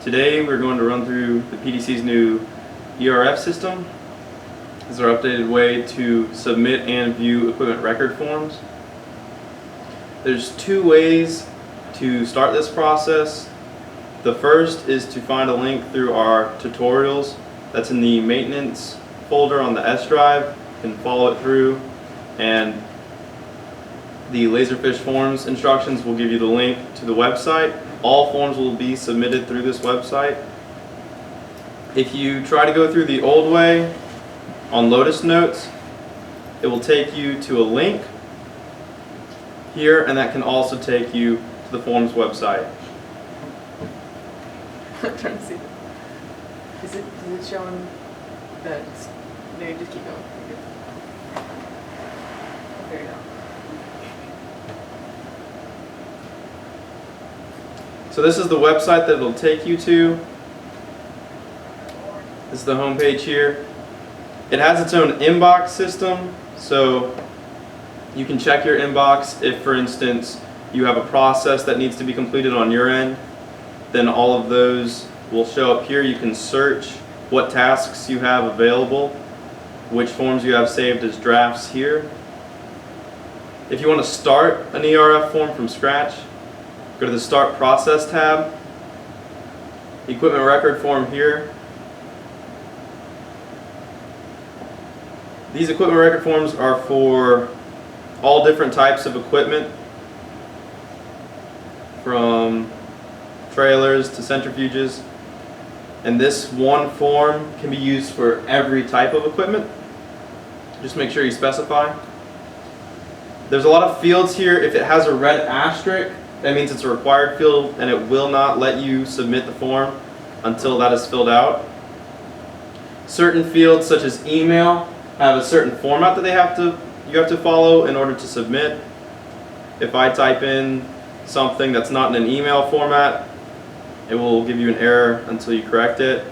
Today we're going to run through the PDC's new ERF system. This is our updated way to submit and view equipment record forms. There's two ways to start this process. The first is to find a link through our tutorials. That's in the maintenance folder on the S drive. You can follow it through, and the Laserfiche forms instructions will give you the link to the website. All forms will be submitted through this website. If you try to go through the old way on Lotus Notes, it will take you to a link here, and that can also take you to the forms website. I'm trying to see. Is it showing that? No, you just keep going. There you go. So this is the website that it'll take you to. This is the home page here. It has its own inbox system, so you can check your inbox if, for instance, you have a process that needs to be completed on your end. Then all of those will show up here. You can search what tasks you have available, which forms you have saved as drafts here. If you want to start an ERF form from scratch, go to the Start Process tab, Equipment Record form here. These equipment record forms are for all different types of equipment, from trailers to centrifuges, and this one form can be used for every type of equipment. Just make sure you specify. There's a lot of fields here. If it has a red asterisk, that means it's a required field, and it will not let you submit the form until that is filled out. Certain fields, such as email, have a certain format that you have to follow in order to submit. If I type in something that's not in an email format, it will give you an error until you correct it.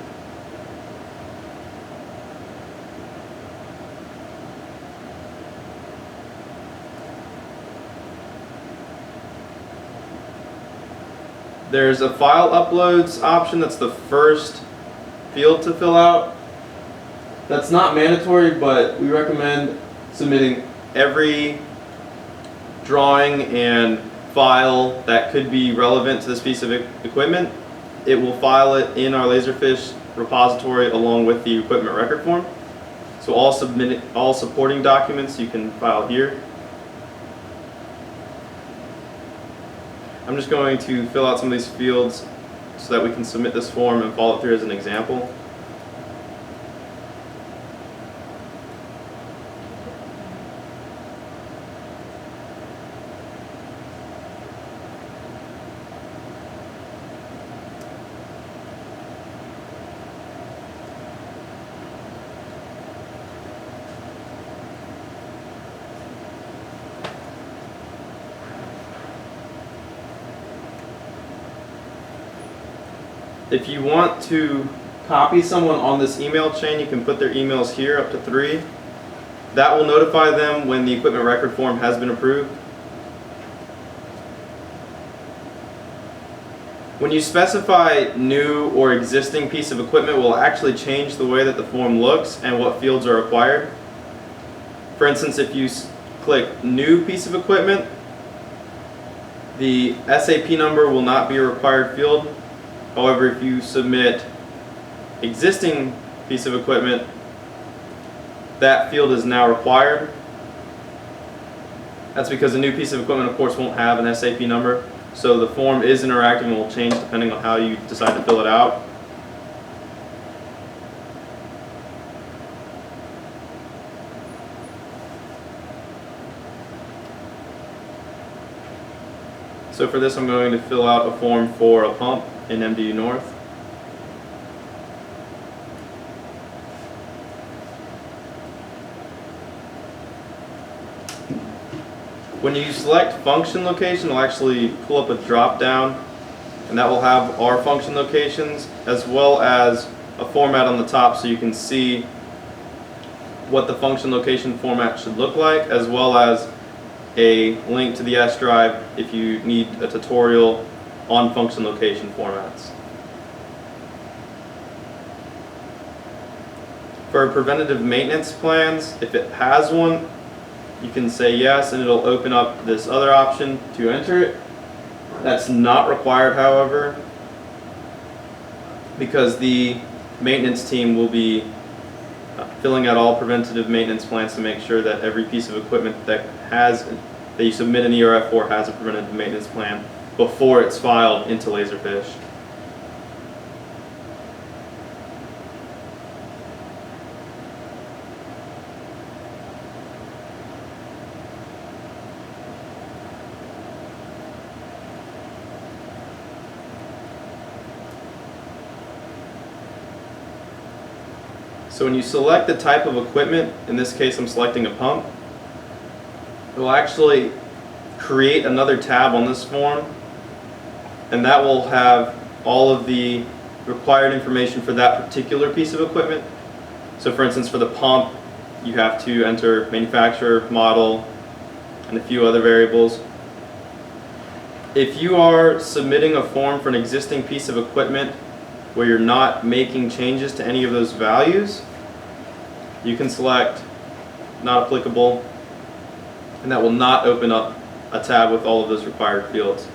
There's a file uploads option. That's the first field to fill out. That's not mandatory, but we recommend submitting every drawing and file that could be relevant to this piece of equipment. It will file it in our Laserfiche repository along with the equipment record form. So all supporting documents you can file here. I'm just going to fill out some of these fields so that we can submit this form and follow it through as an example. If you want to copy someone on this email chain, you can put their emails here, up to 3. That will notify them when the equipment record form has been approved. When you specify new or existing piece of equipment, it will actually change the way that the form looks and what fields are required. For instance, if you click New Piece of Equipment, the SAP number will not be a required field. However, if you submit existing piece of equipment, that field is now required. That's because a new piece of equipment, of course, won't have an SAP number. So the form is interactive and will change depending on how you decide to fill it out. So for this, I'm going to fill out a form for a pump in MDU North. When you select function location, it'll actually pull up a drop down, and that will have our function locations as well as a format on the top so you can see what the function location format should look like, as well as a link to the S drive if you need a tutorial on function location formats. For preventative maintenance plans, if it has one, you can say yes and it'll open up this other option to enter it. That's not required, however, because the maintenance team will be filling out all preventative maintenance plans to make sure that every piece of equipment that you submit an ERF for has a preventative maintenance plan before it's filed into Laserfiche. So when you select the type of equipment, in this case I'm selecting a pump, it will actually create another tab on this form, and that will have all of the required information for that particular piece of equipment. So for instance, for the pump, you have to enter manufacturer, model, and a few other variables. If you are submitting a form for an existing piece of equipment where you're not making changes to any of those values, you can select not applicable, and that will not open up a tab with all of those required fields.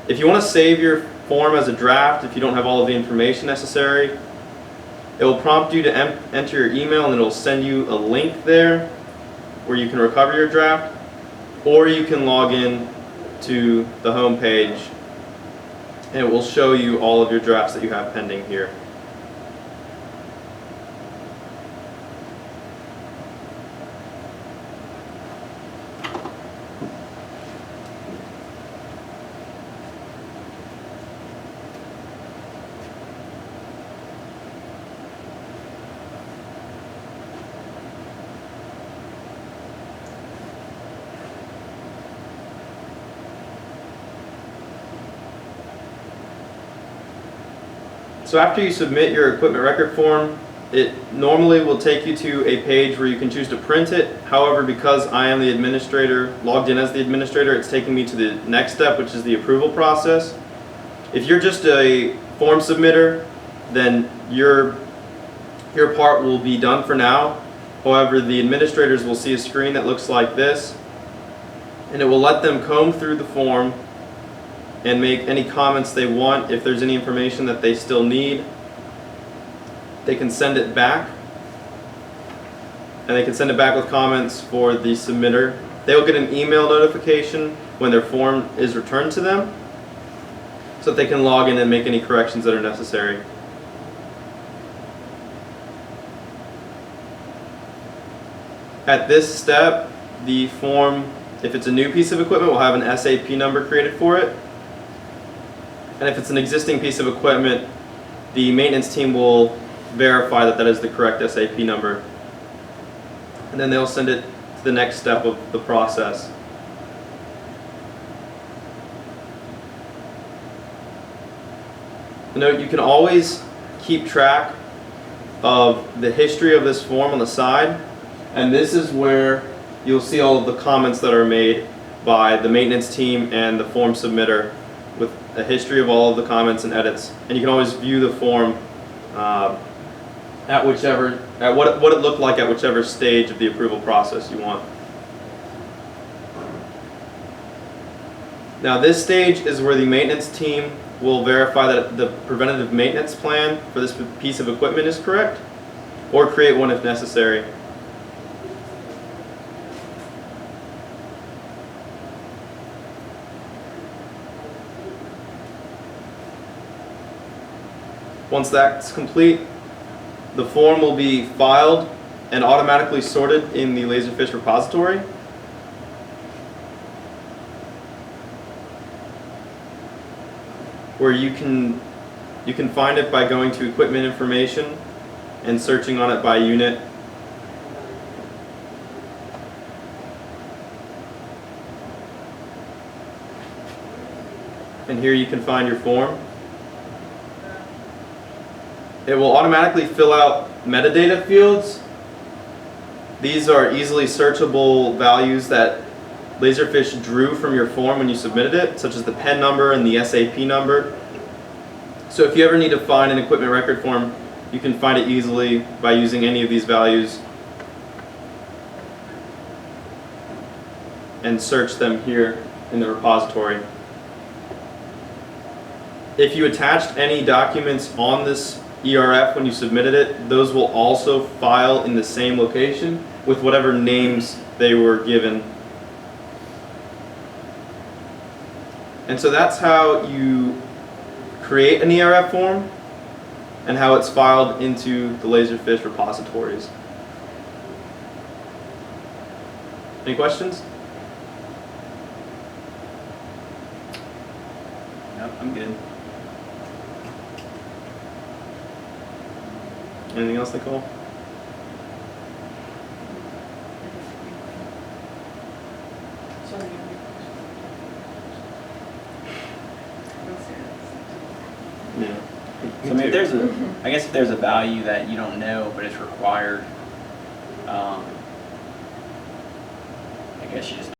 If you want to save your form as a draft, if you don't have all of the information necessary, it will prompt you to enter your email, and it will send you a link there where you can recover your draft, or you can log in to the home page and it will show you all of your drafts that you have pending here. So after you submit your equipment record form, it normally will take you to a page where you can choose to print it. However, because I am the administrator, logged in as the administrator, it's taking me to the next step, which is the approval process. If you're just a form submitter, then your part will be done for now. However, the administrators will see a screen that looks like this, and it will let them comb through the form and make any comments they want. If there's any information that they still need, they can send it back, and they can send it back with comments for the submitter. They'll get an email notification when their form is returned to them so that they can log in and make any corrections that are necessary. At this step, the form, if it's a new piece of equipment, will have an SAP number created for it. And if it's an existing piece of equipment, the maintenance team will verify that that is the correct SAP number. And then they'll send it to the next step of the process. Note, you can always keep track of the history of this form on the side, and this is where you'll see all of the comments that are made by the maintenance team and the form submitter, with a history of all of the comments and edits. And you can always view the form at what it looked like at whichever stage of the approval process you want. Now this stage is where the maintenance team will verify that the preventative maintenance plan for this piece of equipment is correct, or create one if necessary. Once that's complete, the form will be filed and automatically sorted in the Laserfiche repository. Where you can find it by going to equipment information and searching on it by unit. And here you can find your form. It will automatically fill out metadata fields. These are easily searchable values that Laserfiche drew from your form when you submitted it, such as the PIN number and the SAP number. So if you ever need to find an equipment record form You can find it easily by using any of these values and search them here in the repository. If you attached any documents on this ERF when you submitted it, those will also file in the same location with whatever names they were given. And so that's how you create an ERF form and how it's filed into the Laserfiche repositories. Any questions? Nope, I'm good. Anything else, Nicole? Yeah. So I mean, if there's I guess if there's a value that you don't know but it's required, I guess you just